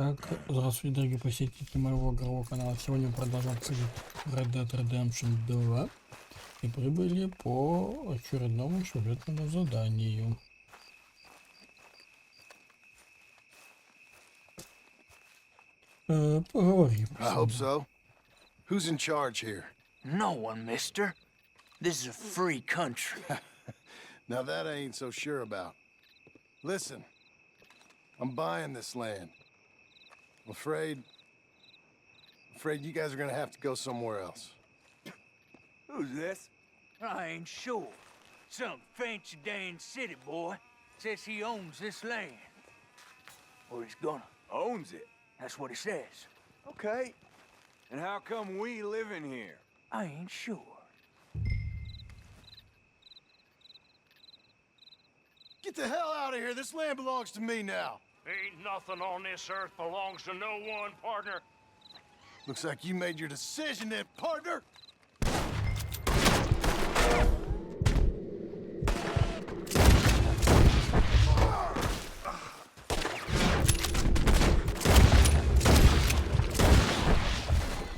Так, здравствуйте, дорогие посетители моего игрового канала. Сегодня мы продолжаем цикл Red Dead Redemption 2 и прибыли по очередному сюжетному заданию. Поговорим. I hope so. Who's in charge here? No one, mister. This is a free country. Now that I ain't so sure about. Listen, I'm buying this land. I'm afraid you guys are gonna have to go somewhere else. Who's this? I ain't sure. Some fancy Dan city boy says he owns this land. Or he's gonna. Owns it? That's what he says. Okay. And how come we live in here? I ain't sure. Get the hell out of here! This land belongs to me now! Ain't nothing on this earth belongs to no one, partner. Looks like you made your decision then, partner!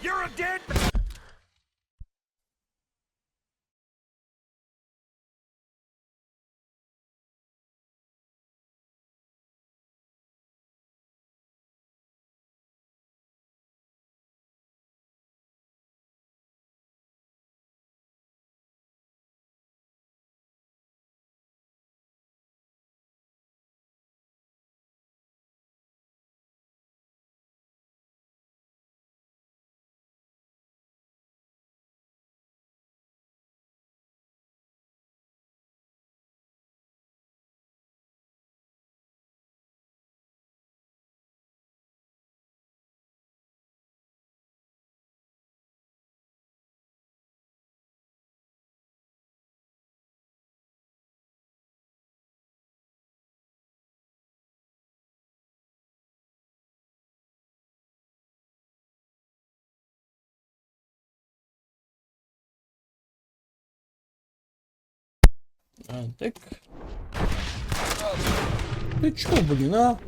You're a dead... Так. Ты чё, блин, а?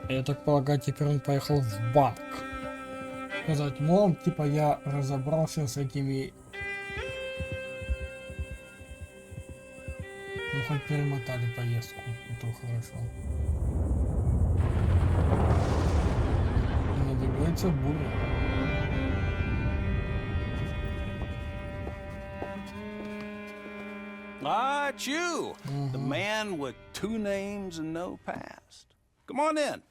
Я так полагаю, теперь он поехал в банк. Сказать, мол, типа я разобрался с этими... Ну, хоть перемотали поездку, это хорошо. Надвигается буря. Ah, it's you, the man with 2 names and no past. Come on in.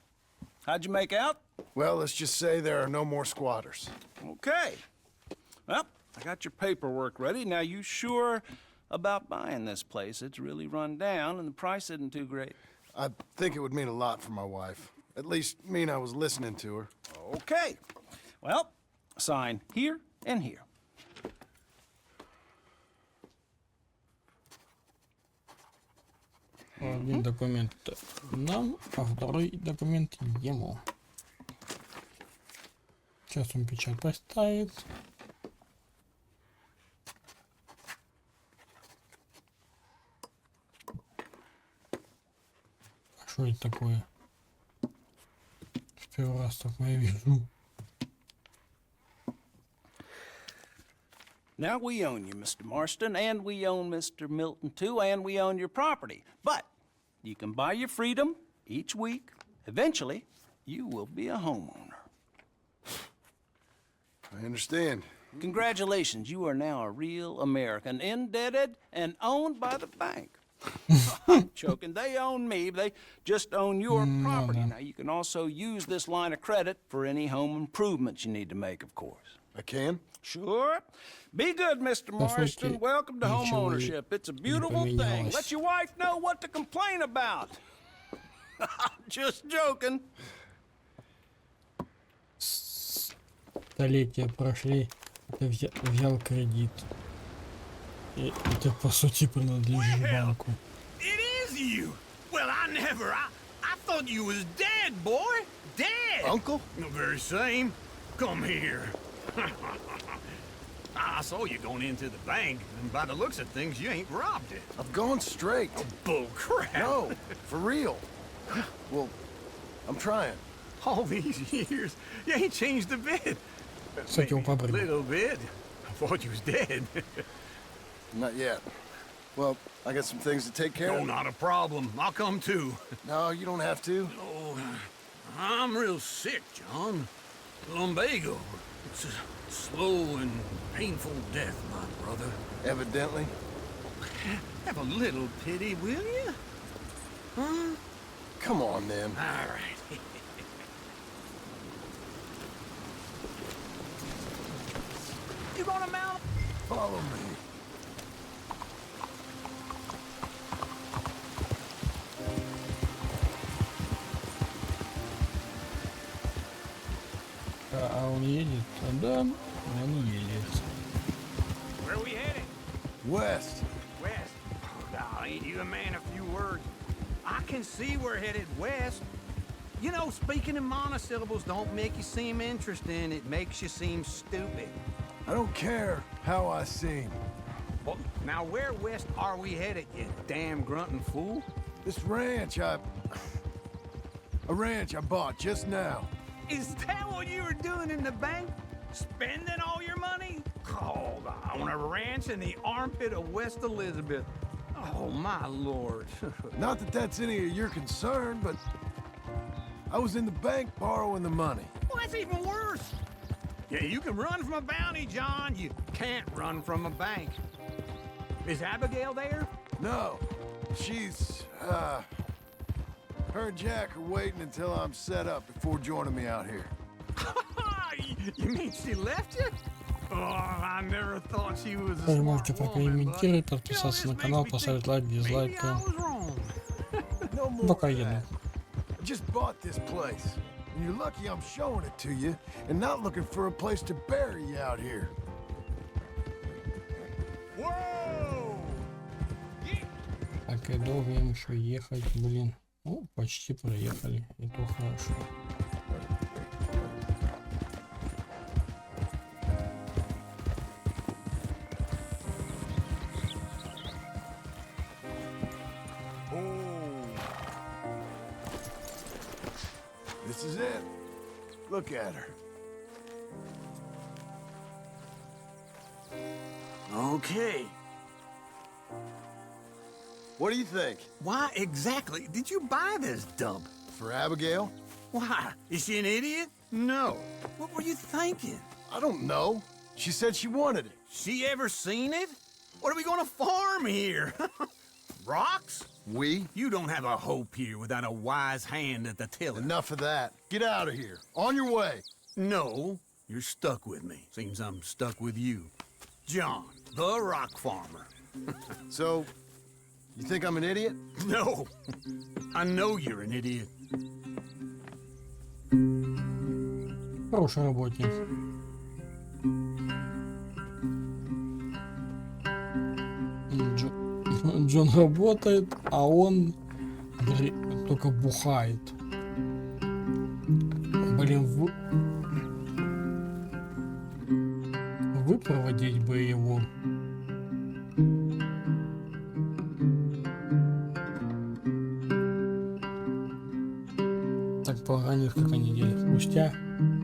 How'd you make out? Well, let's just say there are no more squatters. Okay. Well, I got your paperwork ready. Now, you sure about buying this place? It's really run down, and the price isn't too great. I think it would mean a lot for my wife. At least mean I was listening to her. Okay. Well, sign here and here. Один документ нам, а второй документ ему. Сейчас он печать поставит. Что это такое? В первый раз такое вижу. Now we own you, Mr. Marston, and we own Mr. Milton too, and we own your property. But you can buy your freedom each week. Eventually, you will be a homeowner. I understand. Congratulations, you are now a real American, indebted and owned by the bank. I'm joking, they own me, they just own your property. Now, you can also use this line of credit for any home improvements you need to make, of course. I can? Sure. Be good, Mr. Marston. Welcome to home ownership. It's a beautiful thing. Let your wife know what to complain about. Just joking. Столетия прошли, ты взял кредит. И ты по сути принадлежишь банку. It is you! Well, I thought you was dead, boy. Dead. Uncle? The very same. Come here. I saw you going into the bank, and by the looks of things, you ain't robbed it. I've gone straight. Bull crap. No, for real. Well, I'm trying. All these years, you ain't changed a bit. Кстати, Maybe a упадрили. little bit. I thought you was dead. Not yet. Well, I got some things to take care Oh, of. not a problem. I'll come too. No, you don't have to. Oh, I'm real sick, John. Lumbago. It's a slow and painful death, my brother. Evidently. Have a little pity, will you? Huh? Come on, then. All right. You gonna mount? Follow me. А он едет? Да, он едет. Where are we headed? West. West. Now, ain't you a man of few words? I can see we're headed west. You know, speaking in monosyllables don't make you seem interesting. It makes you seem stupid. I don't care how I seem. Well, now where west are we headed, you damn grunting fool? This ranch I bought just now. Is that what you were doing in the bank? Spending all your money? Oh, on a ranch in the armpit of West Elizabeth. Oh, my lord. Not that that's any of your concern, but I was in the bank borrowing the money. Well, that's even worse. Yeah, you can run from a bounty, John. You can't run from a bank. Is Abigail there? No, she's, her and Jack are waiting until I'm set up before joining me out here. You mean she left you? Oh, I never thought she was a Вы smart можете woman, but, прокомментировать, подписаться на канал, поставить лайк, дизлайк. maybe I was wrong. No more Пока of еду. that. I just bought this place, and you're lucky I'm showing it to you and not looking for a place to bury you out here. Whoa! Так, и долго им еще ехать, блин. Ну, почти проехали, и то хорошо. This is it. Look at her. Okay. What do you think? Why exactly did you buy this dump? For Abigail? Why? Is she an idiot? No. What were you thinking? I don't know. She said she wanted it. She ever seen it? What are we gonna farm here? Rocks? We? You don't have a hope here without a wise hand at the tiller. Enough of that. Get out of here. On your way. No, you're stuck with me. Seems I'm stuck with you. John, the rock farmer. So, you think I'm an idiot? No, I know you're an idiot. Хороший работник. Джон работает, а он только бухает. Блин, выпроводить бы его. Так пора несколько недель спустя,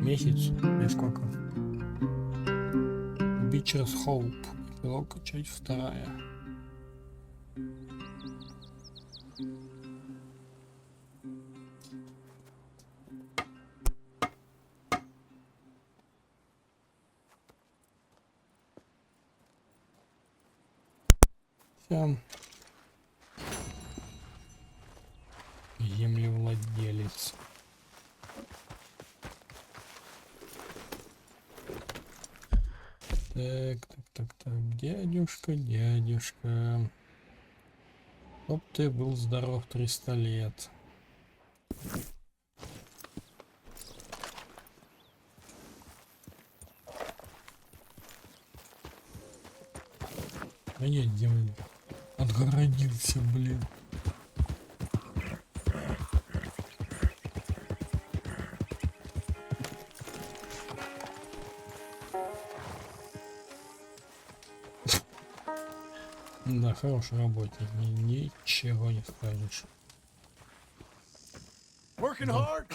месяц, или сколько. Beacher's Hope. Эпилог, часть 2. Землевладелец. Так, дядюшка. Чтоб ты был здоров 300 лет. А я где отгородился, блин. Да, хороший работник, ничего не скажешь. Working hard?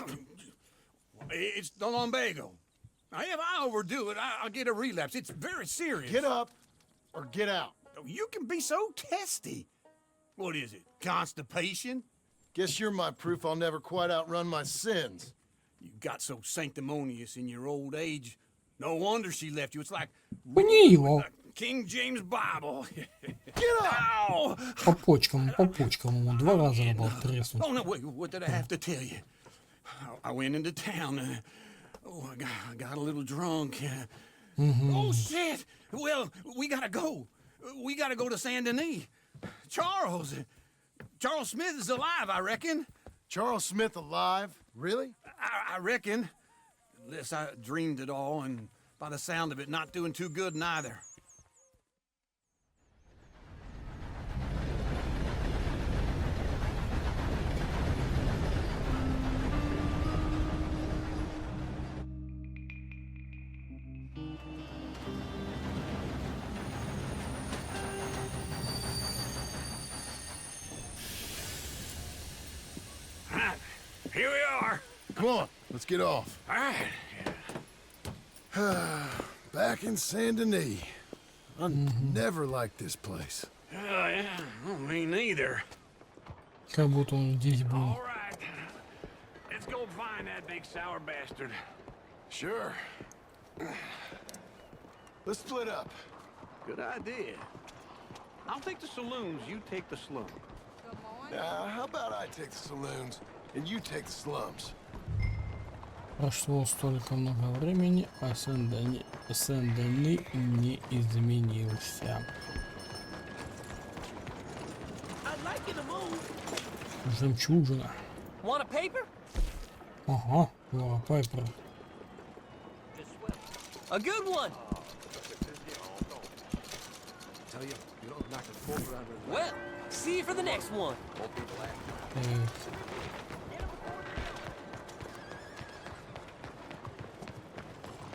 It's the lumbago. If I overdo it, I'll get a relapse. It's very serious. Get up or get out. You can be so testy. What is it? Constipation? Guess you're my proof I'll never quite outrun my sins. You got so sanctimonious in your old age. No wonder she left you. It's like Пни его King James Bible. Get up! Ow! по почкам ему 2 раза надо было треснуть. Oh, no, wait, what did I have to tell you? I went into town. I got a little drunk. Oh, shit! Well, we gotta go. We gotta go to Saint Denis. Charles Smith is alive, I reckon. Charles Smith alive? Really? I reckon. Unless I dreamed it all, and by the sound of it, not doing too good neither. Here we are. Come on, let's get off. All right. Back in Saint Denis. I never liked this place. Yeah, well, me neither. Как будто он здесь был. All right. Let's go find that big sour bastard. Sure. Let's split up. Good idea. I'll take the saloons, you take the slum. How about I take the saloons and you take the slums? Прошло столько много времени, а Сен-Дени не изменился. Жемчужина. Ага, Лора Пайпер. A good one. Well, see you for the next one.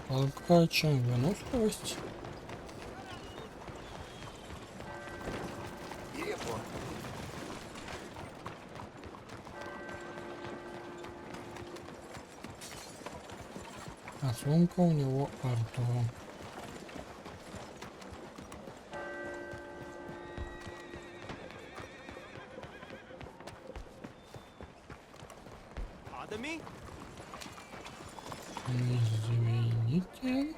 Подкачаем выносливость. А сумка у него Артура. Извините.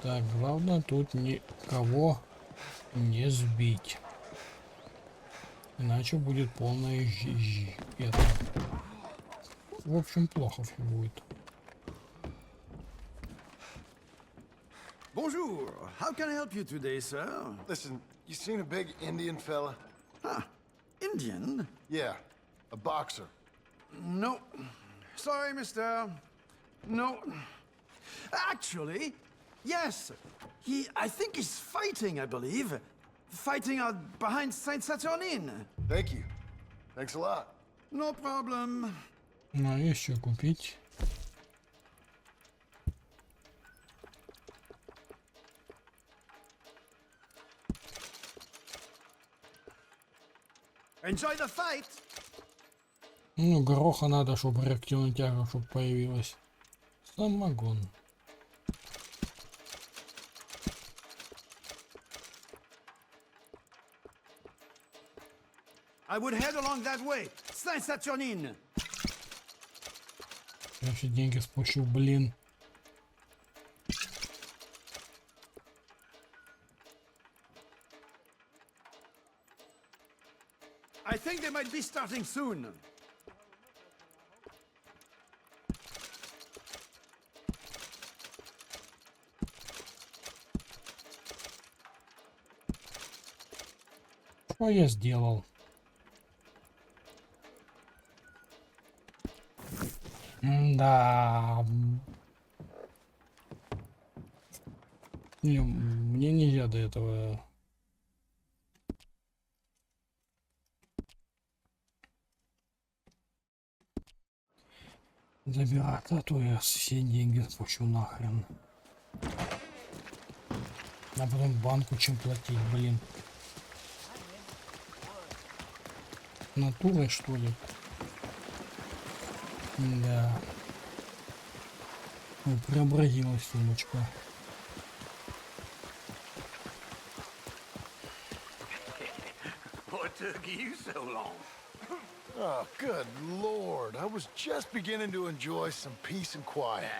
Так, главное тут никого не сбить. Иначе будет полная это. В общем, плохо все будет. Bonjour. How can I help you today, sir? Listen, you seen a big Indian fella? Indian? Yeah, a boxer. No. Sorry, mister. No. Actually, yes. I think he's fighting, I believe. Fighting out behind Saint-Saturnin. Thank you. Thanks a lot. No problem. Ну, есть что купить. Enjoy the fight. Ну, гороха надо, чтобы реактивная тяга, чтобы появилась. Самогон. I would head along that way. Saint-Saturnin. Я все деньги спущу, блин. I think they might be starting soon. Что я сделал? Да. Не, мне нельзя до этого. Забирать, а то я все деньги спущу нахрен. А потом банку чем платить, блин. Натурой, что ли? Да. Ой, преобразилась сумочка. What took you so long? Oh, good Lord. I was just beginning to enjoy some peace and quiet.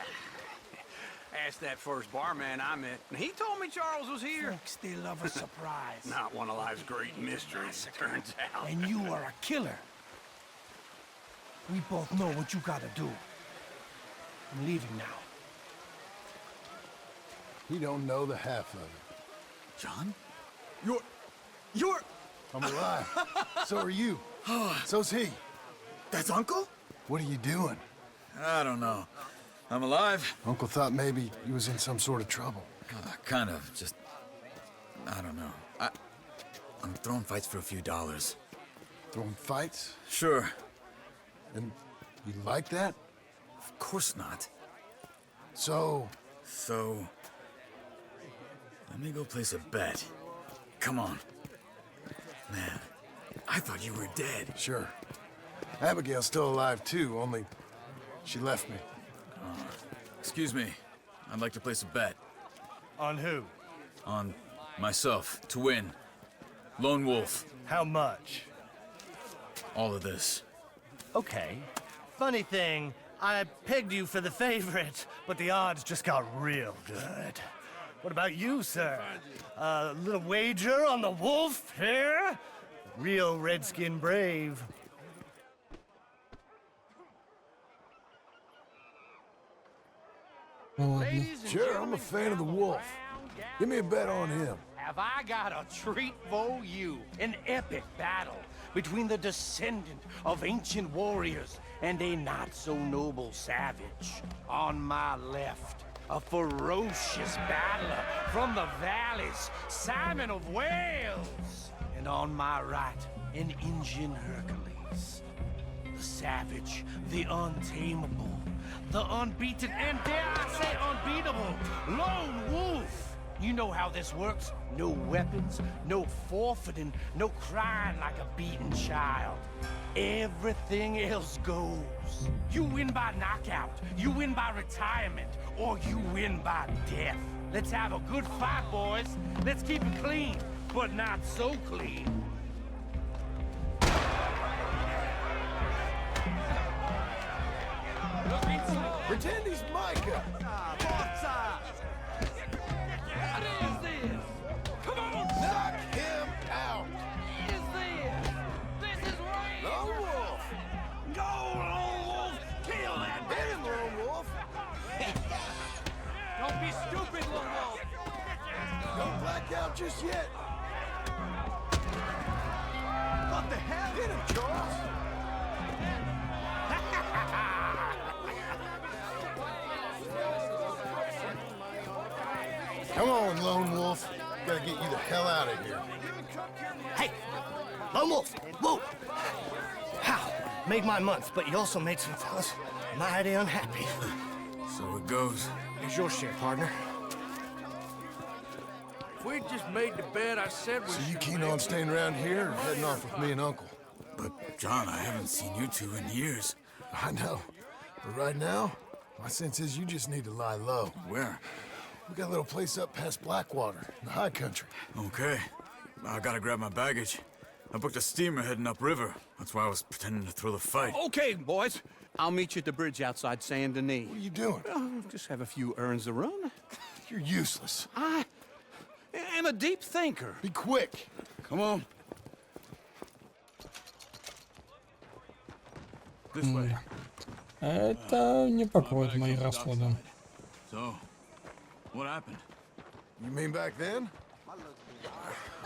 Asked that first barman I met, and he told me Charles was here. Folks, they love a surprise. Not one of life's great mysteries, it turns out. And you are a killer. We both know what you gotta do. I'm leaving now. You don't know the half of it. John? You're... I'm alive. So are you. So's he. That's Uncle? What are you doing? I don't know. I'm alive. Uncle thought maybe he was in some sort of trouble. Kind of. Just... I don't know. I'm throwing fights for a few dollars. Throwing fights? Sure. And you like that? Of course not. So... So... Let me go place a bet. Come on. Man, I thought you were dead. Sure. Abigail's still alive too, only she left me. Excuse me. I'd like to place a bet. On who? On myself, to win. Lone Wolf. How much? All of this. Okay. Funny thing, I pegged you for the favorite, but the odds just got real good. What about you, sir? A little wager on the wolf here? Real redskin brave. Sure, I'm a fan of the wolf. Give me a bet on him. Have I got a treat for you? An epic battle between the descendant of ancient warriors and a not-so-noble savage. On my left, a ferocious battler from the valleys, Simon of Wales. And on my right, an Indian Hercules. The savage, the untamable, the unbeaten, and dare I say unbeatable, Lone Wolf. You know how this works. No weapons, no forfeiting, no crying like a beaten child. Everything else goes. You win by knockout, you win by retirement, or you win by death. Let's have a good fight, boys. Let's keep it clean, but not so clean. Pretend he's Micah. What is this? Come on, Knock him out. what is this? This is rain! Lone Wolf. Go, Lone Wolf! Kill that Hit him, Lone Wolf. Don't be stupid, Lone Wolf! Don't black out just yet. What the hell? Hit him, Charles. Come on, Lone Wolf. Gotta get you the hell out of here. Hey, Lone Wolf, whoa! How? Made my month, but you also made some fellas mighty unhappy. So it goes. Here's your share, partner. If we just made the bed I said we So you should keen make, on staying around here or heading off with me and Uncle? But, John, I haven't seen you two in years. I know. But right now, my sense is you just need to lie low. Where? We got a little place up past Blackwater, in the high country. Okay. I gotta grab my baggage. I booked a steamer heading upriver. That's why I was pretending to throw the fight. Okay, boys. I'll meet you at the bridge outside Saint Denis. What are you doing? Just have a few errands to run. You're useless. I am a deep thinker. Be quick. Come on. This way. Это не покроет мои расходы. So, what happened? You mean back then?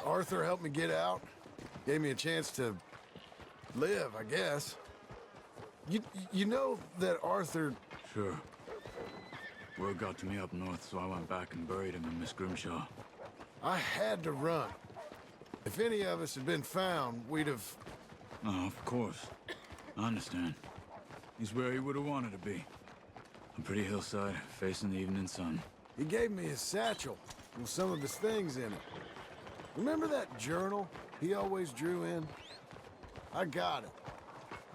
Arthur helped me get out. Gave me a chance to live, I guess. You know that Arthur... Sure. Word got to me up north, so I went back and buried him in Miss Grimshaw. I had to run. If any of us had been found, we'd have... Oh, of course. I understand. He's where he would have wanted to be. A pretty hillside, facing the evening sun. He gave me his satchel with some of his things in it. Remember that journal he always drew in? I got it.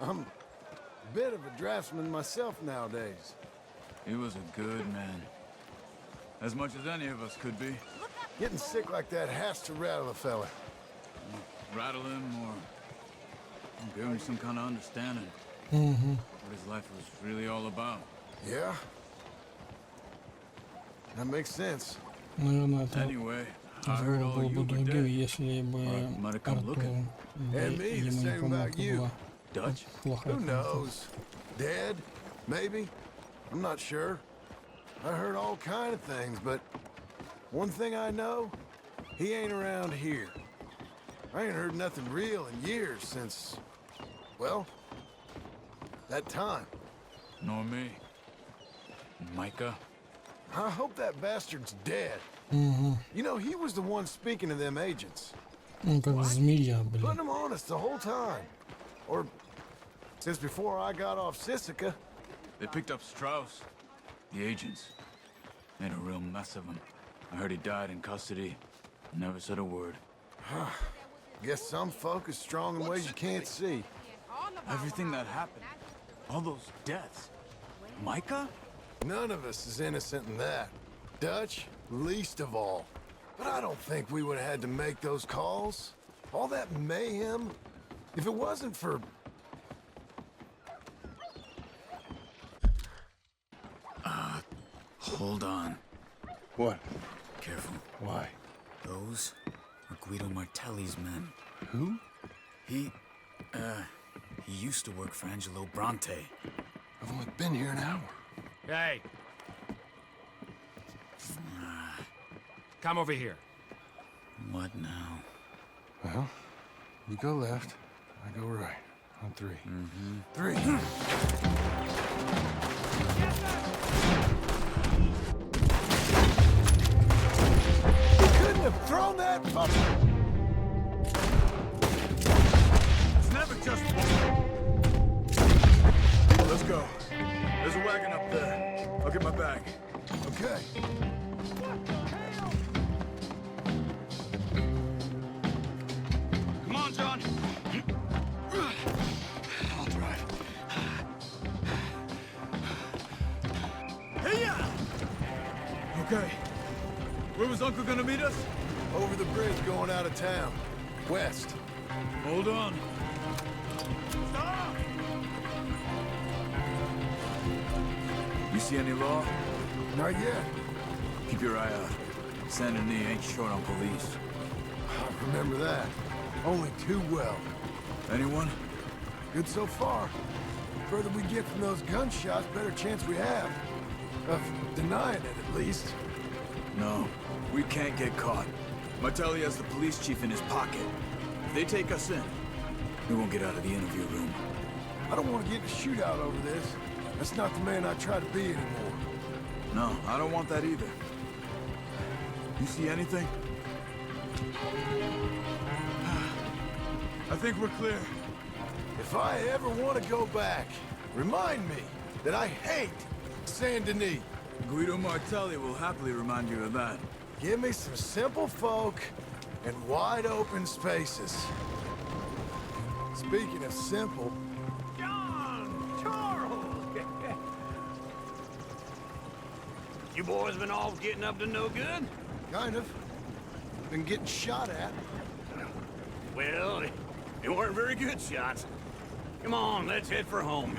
I'm a bit of a draftsman myself nowadays. He was a good man. As much as any of us could be. Getting sick like that has to rattle a fella. Rattle him or give him some kind of understanding. What his life was really all about. Yeah? That makes sense. Наверное, это Anyway, I heard разговор all был you бы were другим, dead. если бы Might have come Артур looking. And me, the ему не same помог, about то you. была Dutch? плохая Who комната. knows? Dead? Maybe? I'm not sure. I heard all kind of things, but one thing I know, he ain't around here. I ain't heard nothing real in years since, well, that time. Nor me. Micah? I hope that bastard's dead. You know, he was the one speaking to them agents. Он как змея, Putting блин. them on us the whole time. Or since before I got off Sisika. They picked up Strauss. The agents. Made a real mess of him. I heard he died in custody. Never said a word. Guess some folk is strong in ways you can't see. Everything that happened. All those deaths. Micah? None of us is innocent in that. Dutch, least of all. But I don't think we would have had to make those calls. All that mayhem. If it wasn't for... Hold on. What? Careful. Why? Those are Guido Martelli's men. Who? He used to work for Angelo Bronte. I've only been here an hour. Hey! Come over here. What now? Well, you go left, I go right. On three. Three. Couldn't have thrown that fucker. It's never just Let's go. There's a wagon up there. I'll get my bag. Okay. Come on, John. I'll drive. Hey-ya! Okay. Where was Uncle gonna meet us? Over the bridge going out of town. West. Hold on. Stop! You see any law? Not yet. Keep your eye out. Saint Denis ain't short on police. I remember that. Only too well. Anyone? Good so far. Further we get from those gunshots, better chance we have. Of denying it, at least. No. We can't get caught. Martelli has the police chief in his pocket. If they take us in, we won't get out of the interview room. I don't want to get in a shootout over this. That's not the man I try to be anymore. No, I don't want that either. You see anything? I think we're clear. If I ever want to go back, remind me that I hate Saint Denis. Guido Martelli will happily remind you of that. Give me some simple folk and wide open spaces. Speaking of simple, John! Charles! You boys been all getting up to no good? kind of. Been getting shot at. Well, they weren't very good shots. Come on, let's head for home.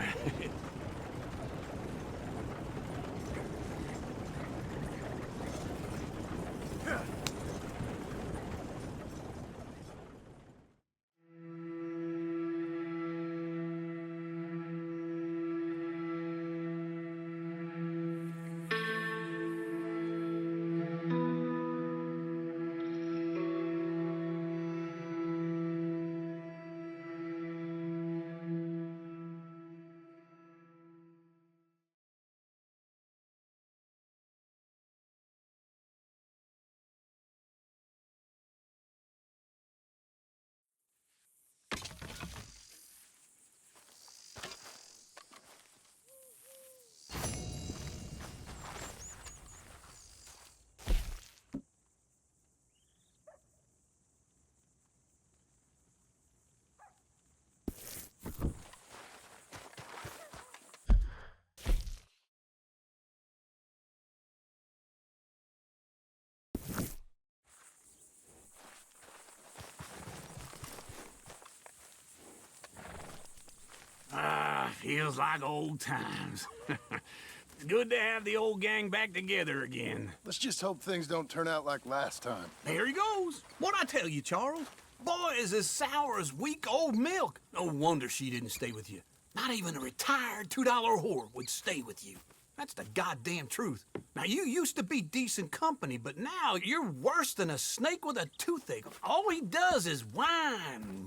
Feels like old times. It's good to have the old gang back together again. Let's just hope things don't turn out like last time. There he goes. What'd I tell you, Charles? Boy is as sour as week-old milk. No wonder she didn't stay with you. Not even a retired $2 whore would stay with you. That's the goddamn truth. Now, you used to be decent company, but now you're worse than a snake with a toothache. All he does is whine.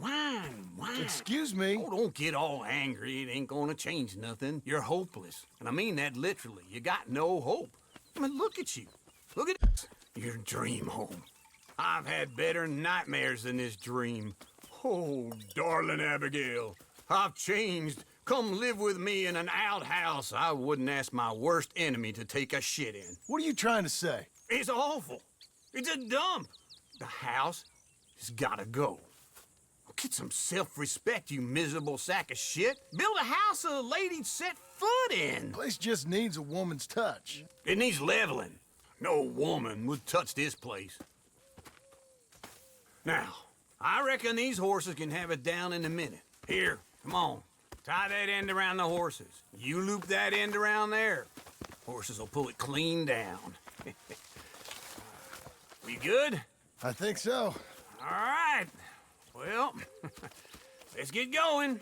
Excuse me? Oh, don't get all angry. It ain't gonna change nothing. You're hopeless. And I mean that literally. You got no hope. I mean, look at you. Look at this. Your dream home. I've had better nightmares than this dream. Oh, darling Abigail, I've changed. Come live with me in an outhouse I wouldn't ask my worst enemy to take a shit in. What are you trying to say? It's awful. It's a dump. The house has gotta go. Get some self-respect, you miserable sack of shit. Build a house a lady'd set foot in. The place just needs a woman's touch. It needs leveling. No woman would touch this place. Now, I reckon these horses can have it down in a minute. Here, come on. Tie that end around the horses. You loop that end around there. Horses will pull it clean down. We good? I think so. All right. Well, let's get going.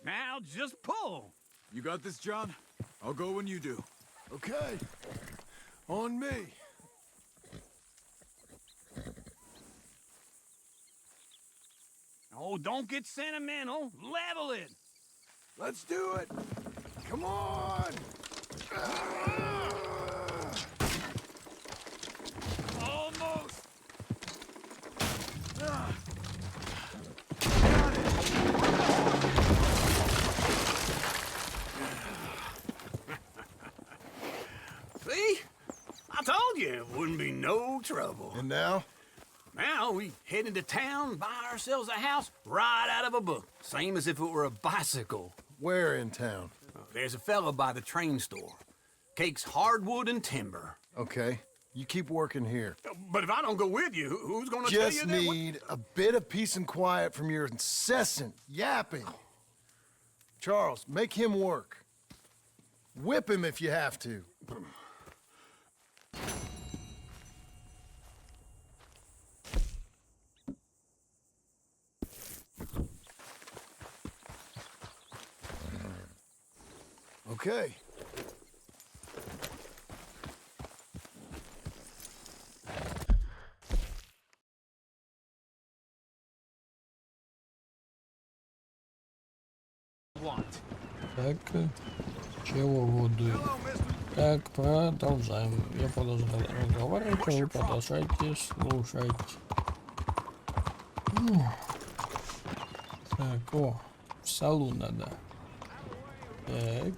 Now just pull. You got this, John? I'll go when you do. Okay. On me. Oh, don't get sentimental. Level it. Let's do it. Come on. Almost. See? I told you it wouldn't be no trouble. And now? Now we head into town, buy ourselves a house right out of a book. Same as if it were a bicycle. Where in town? There's a fella by the train store. Cakes hardwood and timber. Okay. You keep working here. But if I don't go with you, who's gonna tell you Just that? need a bit of peace and quiet from your incessant yapping. Charles, make him work. Whip him if you have to. Okay. Так, чего воду? Так, продолжаем. Я продолжаю разговаривать, а вы продолжайте слушать. Так, о, в салон надо. Так.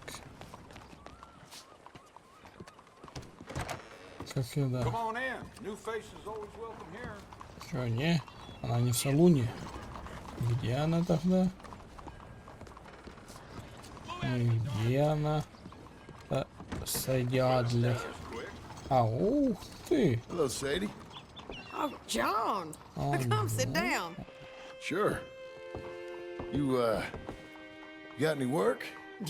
Как сюда? Чё, не? Она не в салуне. Где она тогда? Где она? Садядлер. А, ух ты! Hello, Sadie. Oh, John. Come sit down. Sure. You got any work?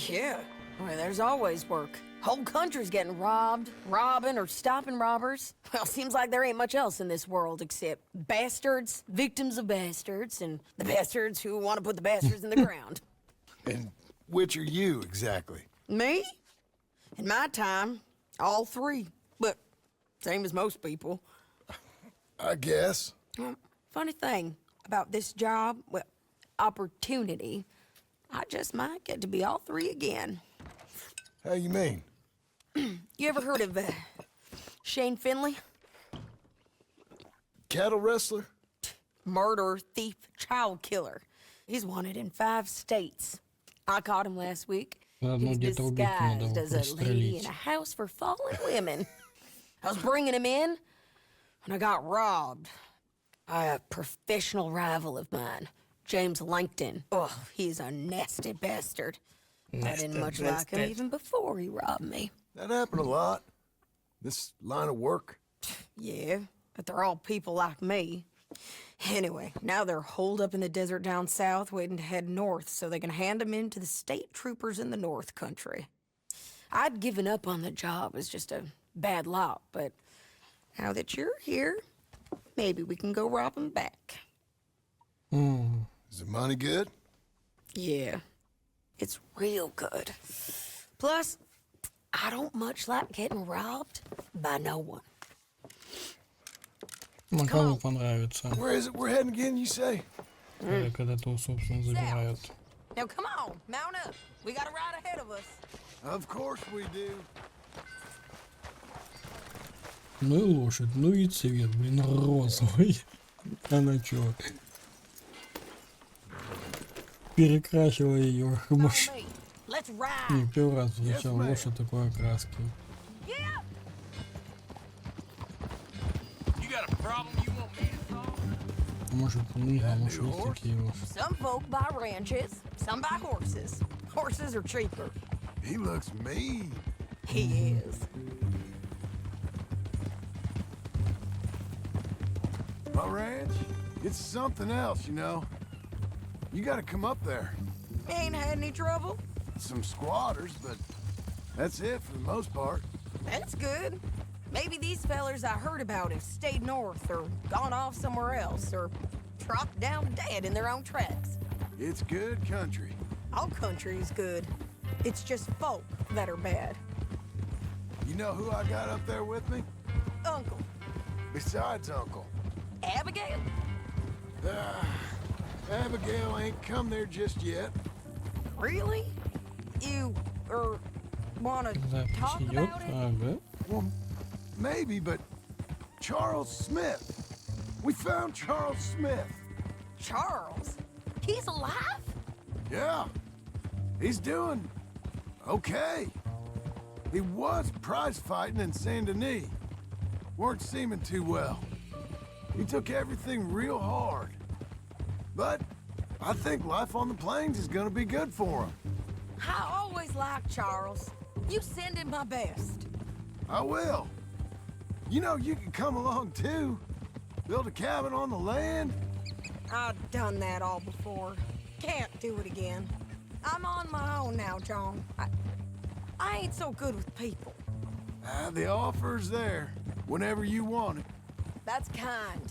Yeah. Well, there's always work. Whole country's getting robbed, robbing, or stopping robbers. Well, seems like there ain't much else in this world except bastards, victims of bastards, and the bastards who want to put the bastards in the ground. And which are you, exactly? Me? In my time, all three. But same as most people. I guess. Funny thing about this job, well, opportunity, I just might get to be all three again. How you mean? You ever heard of Shane Finley? Cattle wrestler? Murderer, thief, child killer. He's wanted in 5 states. I caught him last week. He's disguised as a lady in a house for fallen women. I was bringing him in, and I got robbed by a professional rival of mine, James Langton. Oh, he's a nasty bastard. I didn't much like him even before he robbed me. That happened a lot. This line of work. Yeah, but they're all people like me. Anyway, now they're holed up in the desert down south, waiting to head north so they can hand them in to the state troopers in the North Country. I'd given up on the job as just a bad lot, but now that you're here, maybe we can go rob them back. Is the money good? Yeah, it's real good. Plus, I don't much like getting robbed by no one. Кому понравится. Where is it we're heading again, you say? Когда то, собственно, забирают. Now come on, mount up. We got a ride ahead of us. Of course we do. Ну и лошадь, ну и цвет, блин, розовый. Она чё? Перекрасила ее машину. Не, первый раз встречал лошадь такой окраски. Может, ну, а может, есть такие лошади. Some folk buy ranches, some buy horses. Horses are cheaper. He looks mean. He is. My ranch, it's something else, you know. You gotta come up there. Ain't had any trouble? Some squatters, but that's it for the most part. That's good. Maybe these fellers I heard about have stayed north or gone off somewhere else or dropped down dead in their own tracks. It's good country. All country is good. It's just folk that are bad. You know who I got up there with me? Uncle. Besides Uncle. Abigail? Abigail ain't come there just yet. Really? You, wanna talk Запись идет, about it? ага. Well, maybe, but Charles Smith. We found Charles Smith. Charles? He's alive? Yeah. He's doing okay. He was prize fighting in Saint Denis. Weren't seeming too well. He took everything real hard. But I think life on the plains is gonna be good for him. I always liked Charles. You send him my best. I will. You know, you can come along too. Build a cabin on the land. I've done that all before. Can't do it again. I'm on my own now, John. I ain't so good with people. The offer's there whenever you want it. That's kind.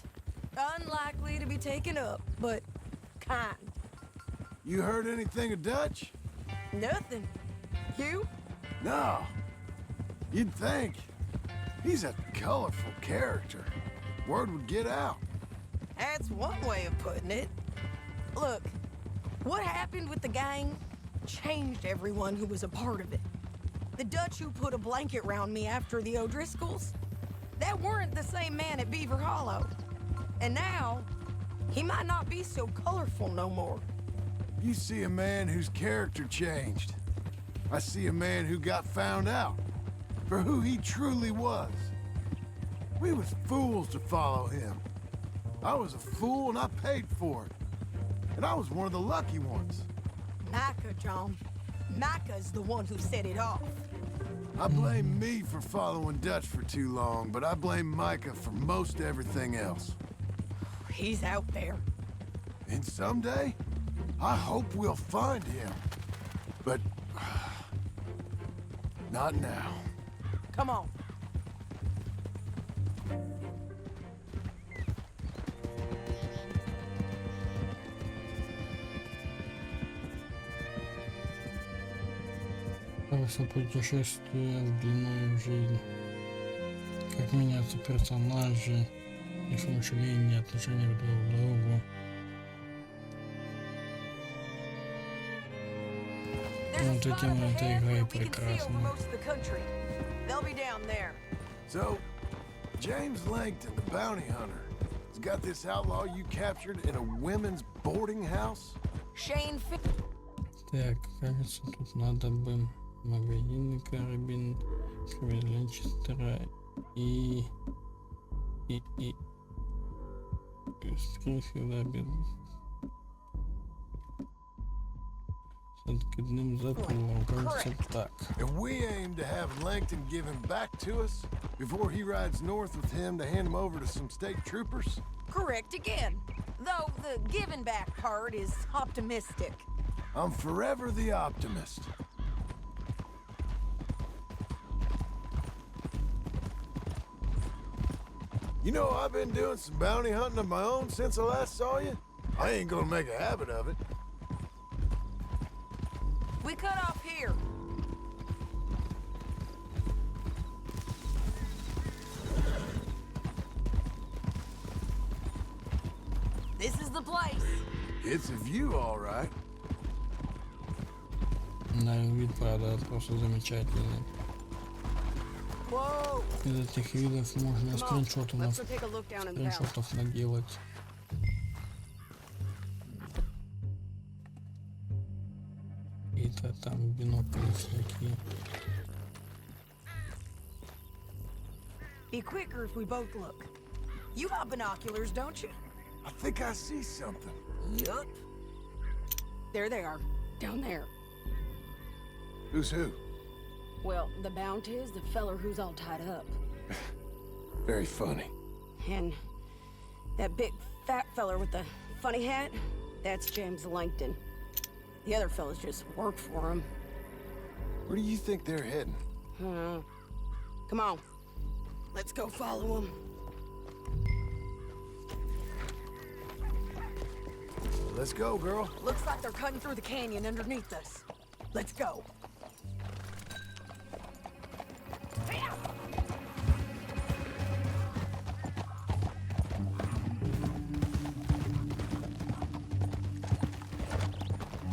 Unlikely to be taken up, but kind. You heard anything of Dutch? Nothing. You? No. You'd think. He's a colorful character. Word would get out. That's one way of putting it. Look, what happened with the gang changed everyone who was a part of it. The Dutch who put a blanket round me after the O'Driscolls, that weren't the same man at Beaver Hollow. And now, he might not be so colorful no more. You see a man whose character changed. I see a man who got found out for who he truly was. We was fools to follow him. I was a fool and I paid for it. And I was one of the lucky ones. Micah, John. Micah's the one who set it off. I blame me for following Dutch for too long, but I blame Micah for most everything else. He's out there. And someday, I hope we'll find him. But not now. Come on. Кажется, путешествие в длинную жизнь. Как меняются персонажи, их мышление, отношения друг к другу. Вот этим эта игра и прекрасна. So, James Langton, the bounty hunter, has got this outlaw you captured in a women's boarding house? Shane. Так, кажется, тут надо бы магазинный карабин, Ланчестера и сюда без с откидным запалом, кажется, так. And we aim to have Langton give him back to us before he rides north with him to hand him over to some state troopers? Correct again. Though the giving back part is optimistic. I'm forever the optimist. You know, I've been doing some bounty hunting of my own since I last saw you. I ain't gonna make a habit of it. We cut off here. This is the place. It's a view, all right. Да, вид, правда, просто замечательный. Whoa. Из этих видов можно скриншотов наделать. Какие-то там бинокли всякие. Be quicker if we both look. You have binoculars, don't you? I think I see something. Yup. There they are, down there. Who's who? Well, the bounty is the feller who's all tied up. Very funny. And that big fat feller with the funny hat, that's James Langton. The other fellas just work for him. Where do you think they're heading? Come on. Let's go follow them. Let's go, girl. Looks like they're cutting through the canyon underneath us. Let's go.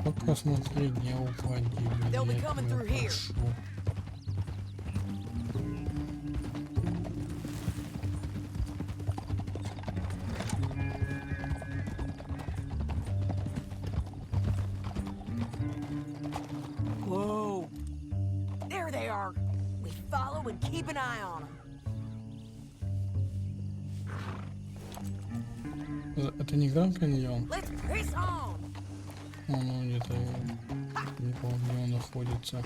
Только смотри, не упади. They'll be coming through here. Whoa. There they are. We follow and keep an eye on them. Это не Гранд Каньон? Let's press on. Он где-то, не помню, где он находится.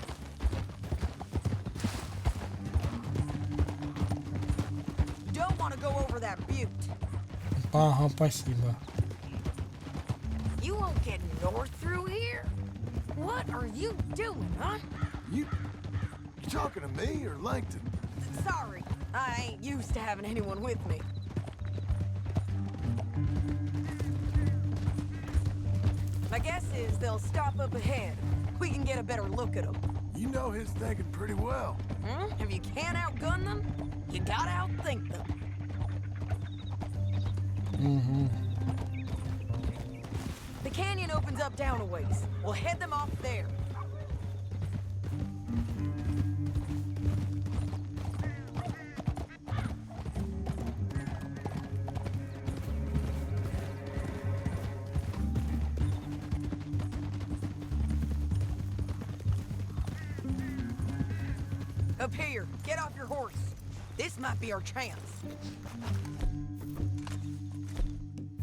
Don't want to go over that butte. Ага, спасибо. You won't get north through here? What are you doing, huh? You talking to me or Langton? Sorry, I ain't used to having anyone with me. My guess is they'll stop up ahead. We can get a better look at them. You know his thinking pretty well. If you can't outgun them, you gotta outthink them. The canyon opens up down a ways. We'll head them off there. Up here, get off your horse. This might be our chance.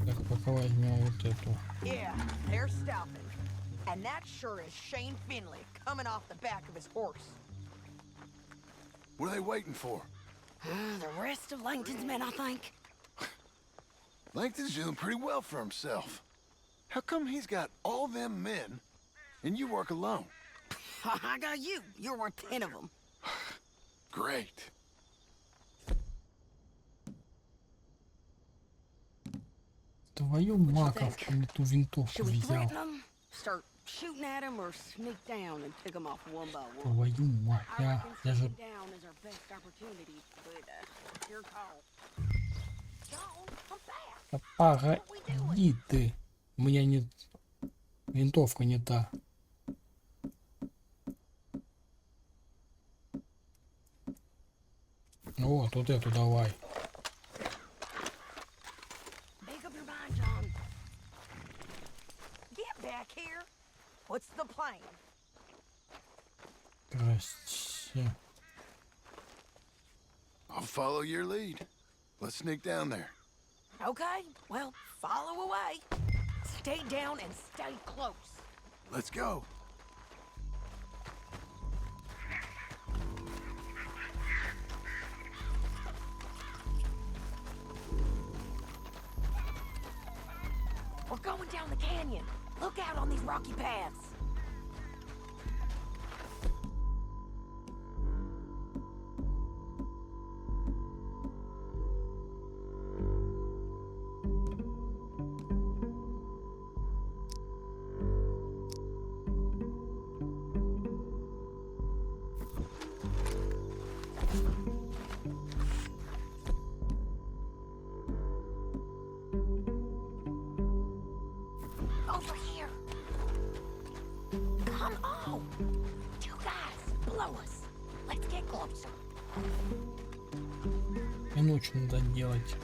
Так, пока возьмем вот эту. Yeah, they're stopping. And that sure is Shane Finley coming off the back of his horse. What are they waiting for? The rest of Langton's men, I think. Langton's doing pretty well for himself. How come he's got all them men and you work alone? I got you. You're worth 10 of them. Great. Твою маков, не ту винтовку Should we взял. threaten them? Start shooting at them or sneak down and pick them off one by one? Твою мать, я же... Down is our best opportunity, but your call. Don't come back. Да погоди ты. У меня не... Винтовка не та. Вот, вот эту давай. Make up your mind, John. Get back here. What's the plan? Здрасте. I'll follow your lead. Let's sneak down there. Okay, well, follow away. Stay down and stay close. Let's go. We're going down the canyon. Look out on these rocky paths. Over here. Come on. You guys, blow us. Let's get closer. Ночь надо делать.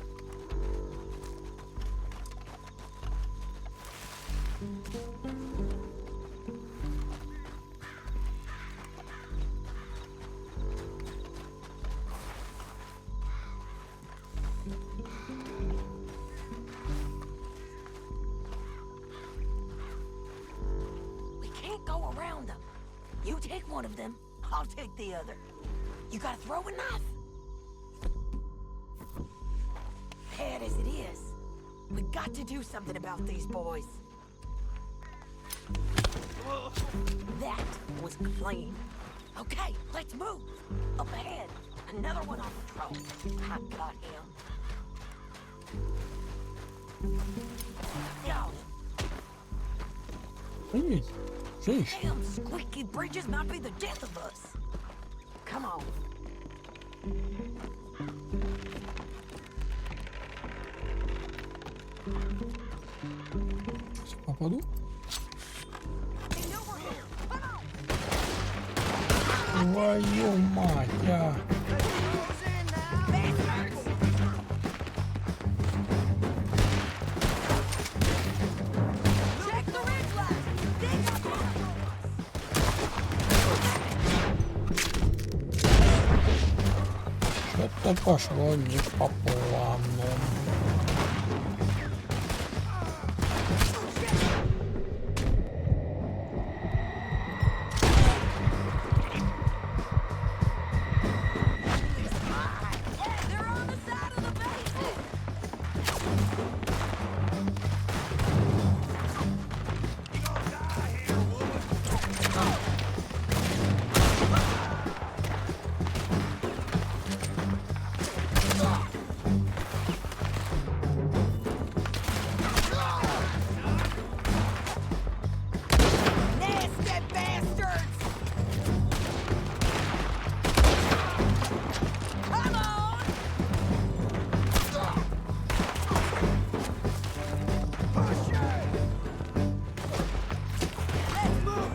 We can't go around them. You take one of them, I'll take the other. You gotta throw a knife. Bad as it is, we got to do something about these boys. That was clean. Okay, let's move. Up ahead, another one on patrol. I got him. Go. Эй, слышь? Damn squeaky bridges might be the death of us. Come on. Попаду? He's over here. Come on. Твою мать, а! Bastards. Check the ridge line. Dig up on Что-то пошло не по плану. They're on the side of the base. Nasty bastards! Come on! Push it! Let's move!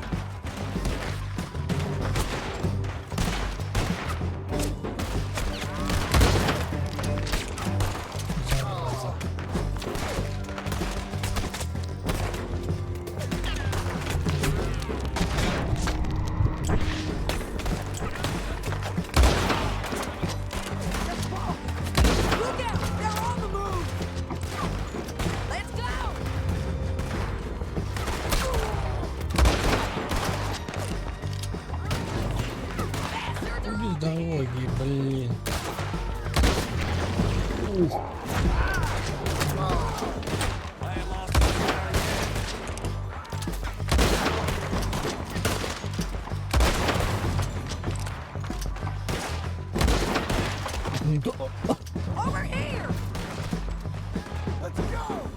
Look out! They're on the move! Let's go! Bastards are Без дороги, блин. Ух. Да. over here! Let's go!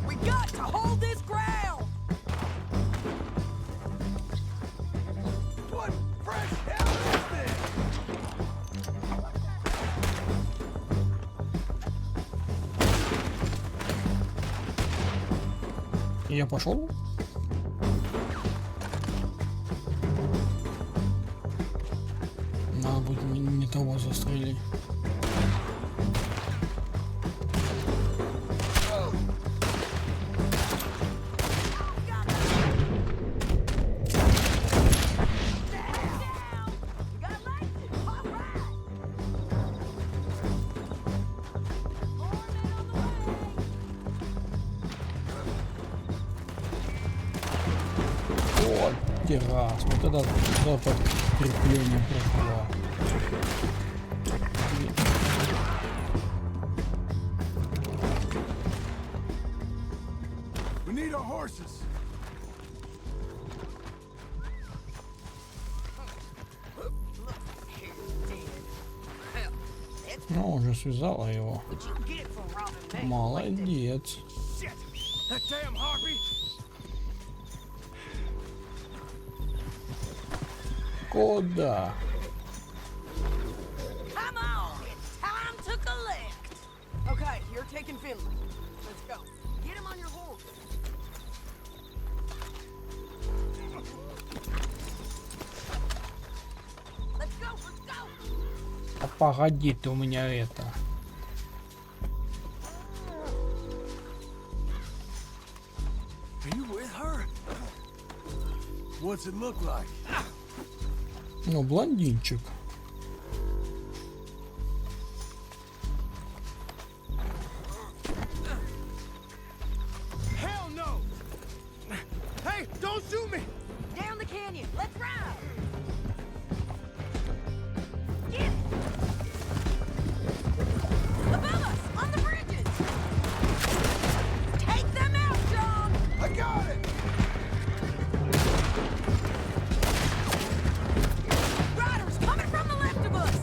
We got to hold this ground! What fresh hell is this? Я пошел. Надо будет не того застрелить. You got lights? All right! третий раз. Вот это за подкрепление прошло. We need our horses. Ну, уже связала его. Молодец. Куда? Come on, it's time to collect. Okay, you're taking Finley. Let's go. Get him on your horse. Let's go, let's go. А погоди ты у меня это. Are you with her? What's it look like? Ну, блондинчик. Hell no! Hey, don't shoot me! Down the canyon. Let's ride. Get above us on the bridges. Take them out, John. I got it! Riders coming from the left of us.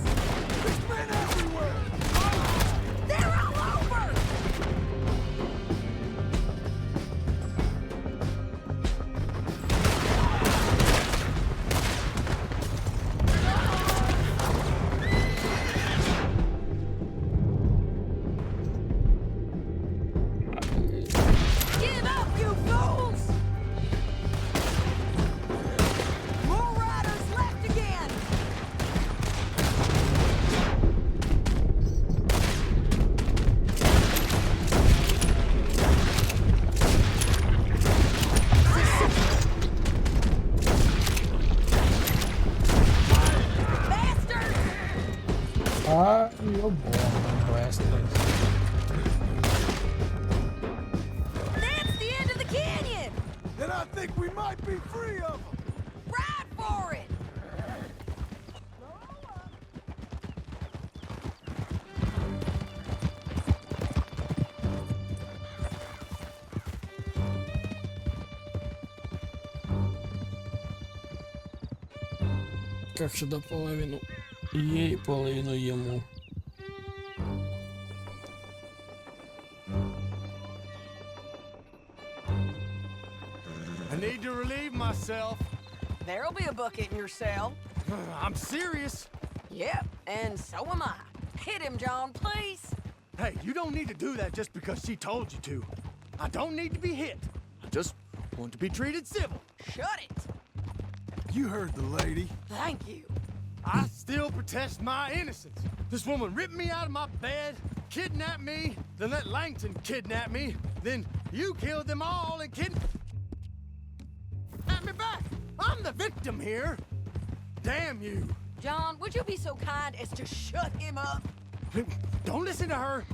There's men everywhere! They're all over. Give up, you fools! More riders left again. Bastards! А, ее бомба, That's the end of the canyon. Then I think we might be free of them! Ride for it. Как всегда, половину ей, половину ему. I need to relieve myself. There'll be a bucket in your cell. I'm serious. Yep, and so am I. Hit him, John, please. Hey, you don't need to do that just because she told you to. I don't need to be hit. I just want to be treated civil. Shut it. You heard the lady. Thank you. I still protest my innocence. This woman ripped me out of my bed, kidnapped me, then let Langton kidnap me, then you killed them all and kidnapped me back. I'm the victim here. Damn you. John, would you be so kind as to shut him up? Don't listen to her.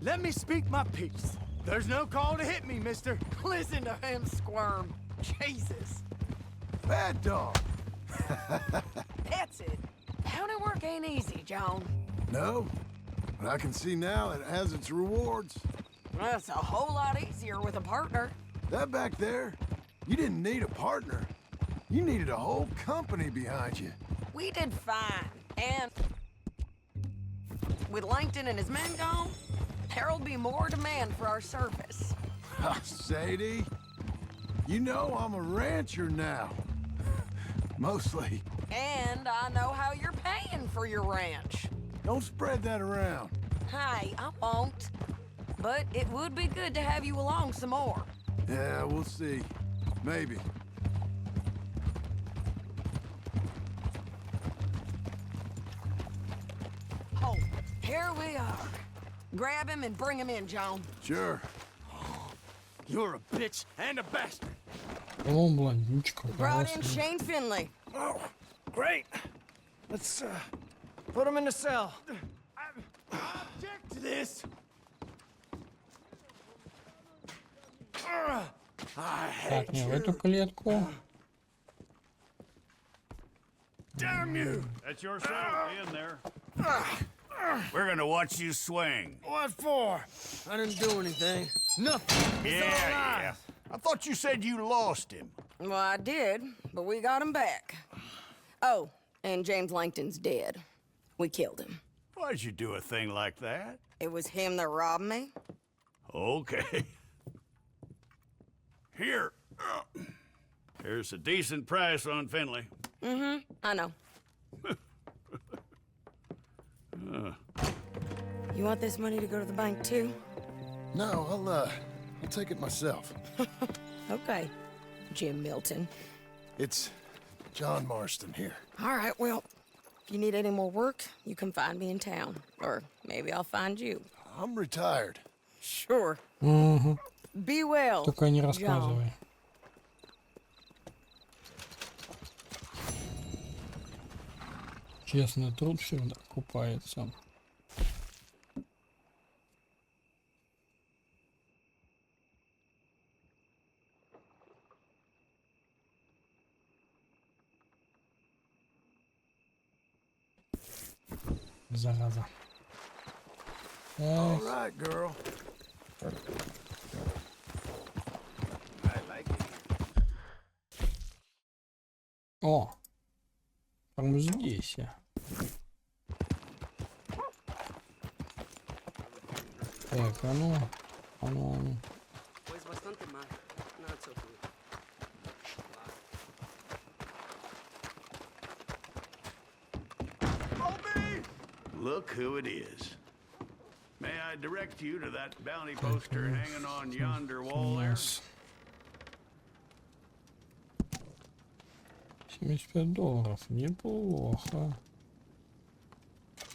Let me speak my piece. There's no call to hit me, mister. Listen to him squirm. Jesus. Bad dog. That's it. County work ain't easy, John. No, but I can see now it has its rewards. That's a whole lot easier with a partner. That back there, you didn't need a partner. You needed a whole company behind you. We did fine. And with Langton and his men gone, there'll be more demand for our service. Sadie, you know I'm a rancher now. Mostly. And I know how you're paying for your ranch. Don't spread that around. Hey, I won't. But it would be good to have you along some more. Yeah, we'll see. Maybe. Oh, here we are. Grab him and bring him in, John. Sure. You're a bitch and a bastard. О, блондинчик, Brought in Shane Finley. Oh, great. Let's put him in the cell. I object to this. Так, не в эту клетку. Damn you! That's yourself in there. We're gonna watch you swing. What for? I didn't do anything. Nothing. Yeah. I thought you said you lost him. Well, I did, but we got him back. Oh, and James Langton's dead. We killed him. Why'd you do a thing like that? It was him that robbed me. Okay. Here. Here's a decent price on Finley. Mm-hmm, I know. You want this money to go to the bank, too? No, I'll take it myself. Okay, Jim Milton. It's John Marston here. All right, well, if you need any more work, you can find me in town. Or maybe I'll find you. I'm retired. Sure. Угу. Be well, Только не John. рассказывай. Честный труд всегда окупается. Зараза. All right, girl. I like it. О! По-моему, здесь я. Так, а ну. Look who it is. May I direct you to that bounty poster hanging on yonder wall there? $75. Неплохо.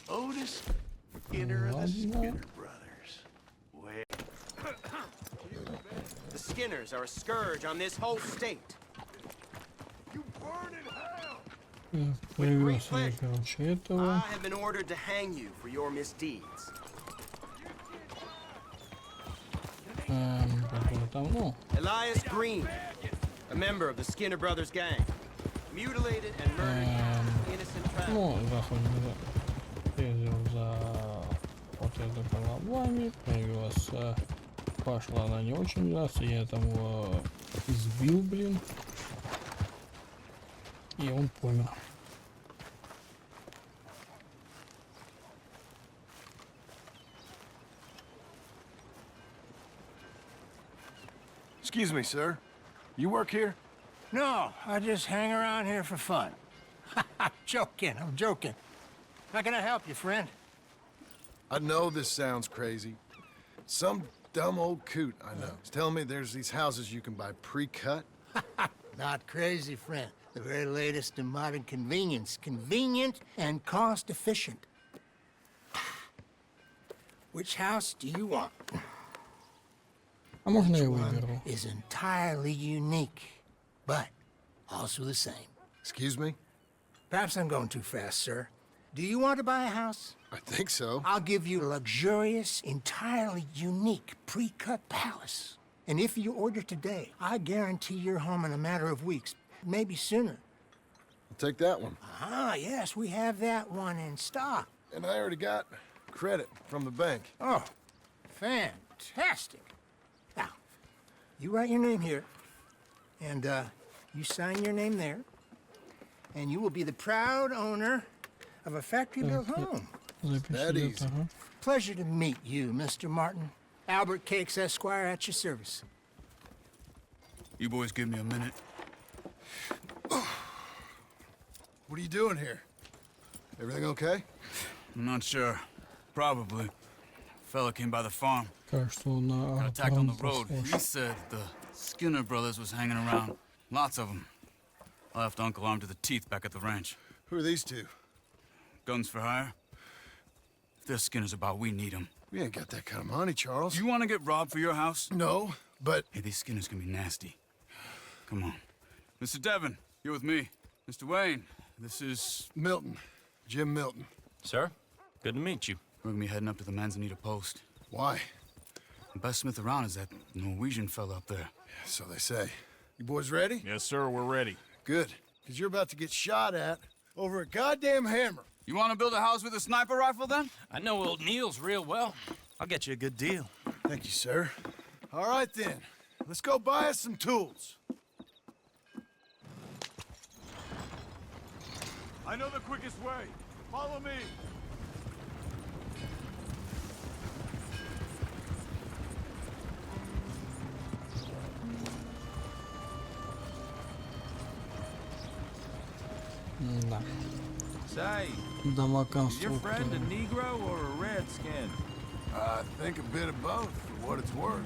Otis, Skinner of the Skinner brothers. The Skinners are a scourge on this whole state. You burn in hell! Привез я, короче, I этого. have been ordered to hang you for your misdeeds. Который там, ну, Elias Green, a member of the Skinner Brothers gang, mutilated and murdered innocent travelers. ну, заходим, ездил за вот это головами, привез. Пошла она не очень раз, я там его избил, блин. И он помер. Excuse me, sir. You work here? No, I just hang around here for fun. I'm joking. How can I help you, friend? I know this sounds crazy. Some dumb old coot I know is telling me there's these houses you can buy pre-cut. Not crazy, friend. The very latest in modern convenience. Convenient and cost-efficient. Which house do you want? А можно я One выберу? is entirely unique, but also the same. Excuse me? Perhaps I'm going too fast, sir. Do you want to buy a house? I think so. I'll give you a luxurious, entirely unique pre-cut palace. And if you order today, I guarantee you're home in a matter of weeks, maybe sooner. I'll take that one. Ah, yes, we have that one in stock. And I already got credit from the bank. Oh, fantastic. Now, you write your name here, and you sign your name there, and you will be the proud owner of a factory-built home. That easy. Pleasure to meet you, Mr. Martin. Albert Cakes, Esquire, at your service. You boys give me a minute. What are you doing here? Everything okay? I'm not sure. Probably. Fella came by the farm. Кажется, он Got attacked on the road. He said the Skinner brothers was hanging around. Lots of them. I left Uncle armed to the teeth back at the ranch. Who are these two? Guns for hire. If they're Skinners about, we need them. We ain't got that kind of money, Charles. You want to get robbed for your house? No, but... Hey, these Skinners can be nasty. Come on. Mr. Devon, you're with me. Mr. Wayne, this is... Milton. Jim Milton. Sir, good to meet you. We're gonna be heading up to the Manzanita post. Why? The best smith around is that Norwegian fella up there. So they say. You boys ready? Yes, sir, we're ready. Good. Because you're about to get shot at over a goddamn hammer. You want to build a house with a sniper rifle, then? I know old Neil's real well. I'll get you a good deal. Thank you, sir. All right, then. Let's go buy us some tools. I know the quickest way. Follow me. Да. Say, Дома is your friend a конструкторы. Negro or a Redskin? I think a bit of both, for what it's worth.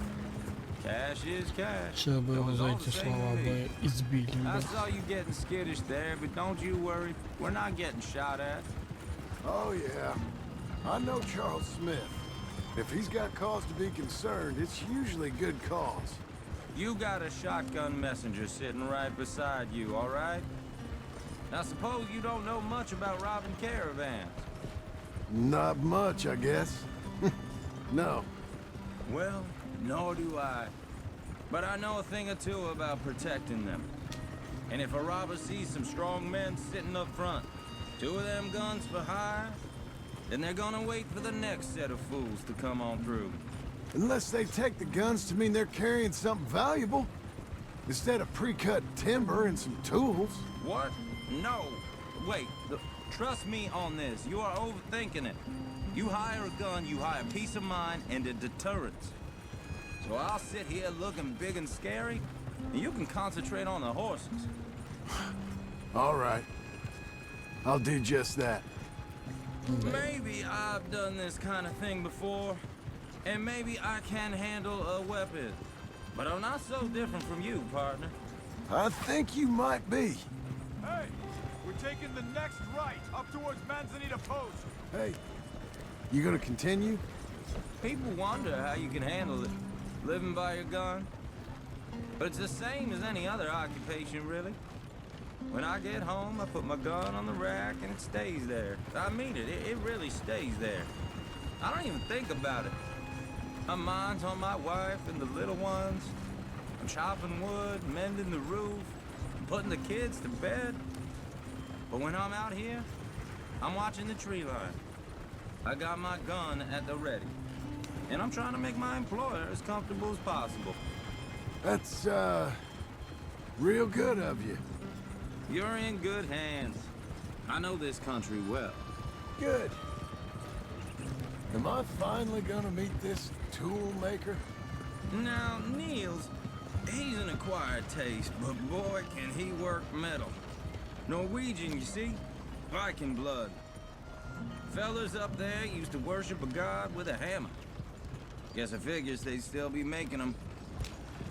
Cash is cash. Сейчас бы It его was за all эти the same слова to me. бы избили I бы. saw you getting skittish there, but don't you worry. We're not getting shot at. Oh, yeah. I know Charles Smith. If he's got cause to be concerned, it's usually good cause. You got a shotgun messenger sitting right beside you, all right? Now suppose you don't know much about robbing caravans. Not much, I guess. No. Well, nor do I. But I know a thing or two about protecting them. And if a robber sees some strong men sitting up front, 2 of them guns for hire, then they're gonna wait for the next set of fools to come on through. Unless they take the guns to mean they're carrying something valuable. Instead of pre-cut timber and some tools. What? No. Wait, trust me on this. You are overthinking it. You hire a gun, you hire peace of mind and a deterrence. So I'll sit here looking big and scary, and you can concentrate on the horses. All right. I'll do just that. Maybe I've done this kind of thing before, and maybe I can handle a weapon. But I'm not so different from you, partner. I think you might be. Hey, we're taking the next right up towards Manzanita Post. Hey, you gonna continue? People wonder how you can handle it, living by your gun. But it's the same as any other occupation, really. When I get home, I put my gun on the rack and it stays there. I mean it, it really stays there. I don't even think about it. My mind's on my wife and the little ones. I'm chopping wood, mending the roof, putting the kids to bed. But when I'm out here, I'm watching the tree line. I got my gun at the ready. And I'm trying to make my employer as comfortable as possible. That's, real good of you. You're in good hands. I know this country well. Good. Am I finally gonna meet this tool maker? Now, Niels, he's an acquired taste, but boy, can he work metal. Norwegian, you see? Viking blood. Fellas up there used to worship a god with a hammer. Guess I figures they'd still be making them.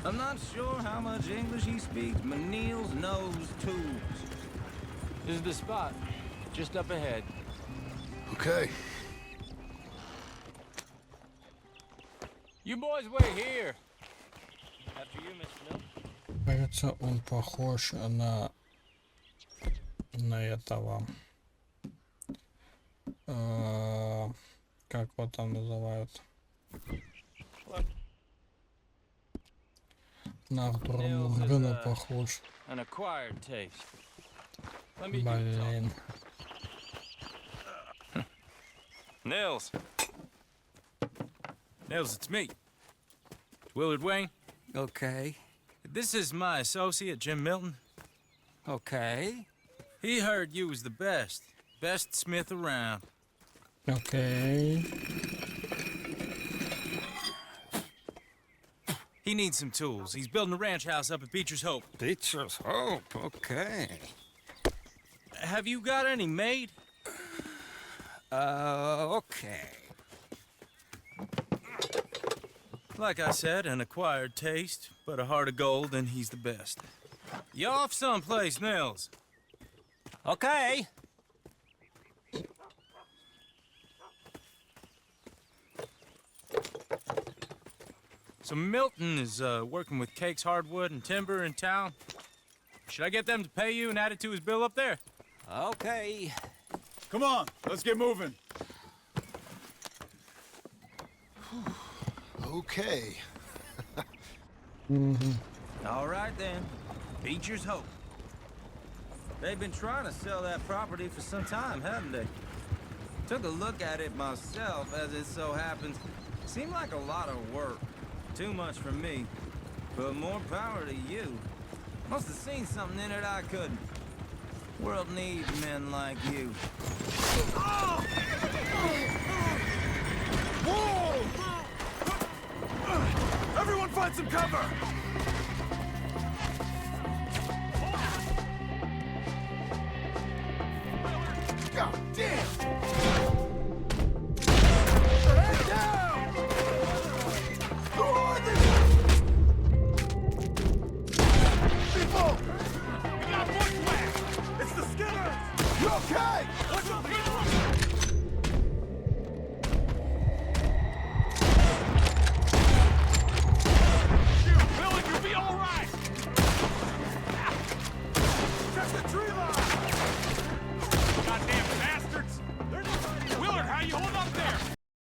I'm not sure how much English he speaks, but Niels knows tools. This is the spot, just up ahead. Okay. You boys wait here. After you, Miss Milton. Кажется, он похож на этого. Как его там называют? На Артура Моргана похож. An acquired taste. Let me do Блин. Nils. Nils, it's me. Willard Wayne. Okay. This is my associate, Jim Milton. Okay. He heard you was the best smith around. Okay. He needs some tools. He's building a ranch house up at Beecher's Hope. Beecher's Hope, okay. Have you got any made? Okay. Like I said, an acquired taste, but a heart of gold, and he's the best. You off someplace, Nils? Okay. So Milton is working with Cake's Hardwood and Timber in town. Should I get them to pay you and add it to his bill up there? Okay. Come on, let's get moving. Okay. All right then. Beecher's Hope. They've been trying to sell that property for some time, haven't they? Took a look at it myself, as it so happens. Seemed like a lot of work. Too much for me. But more power to you. Must have seen something in it I couldn't. World needs men like you. Whoa! Everyone find some cover!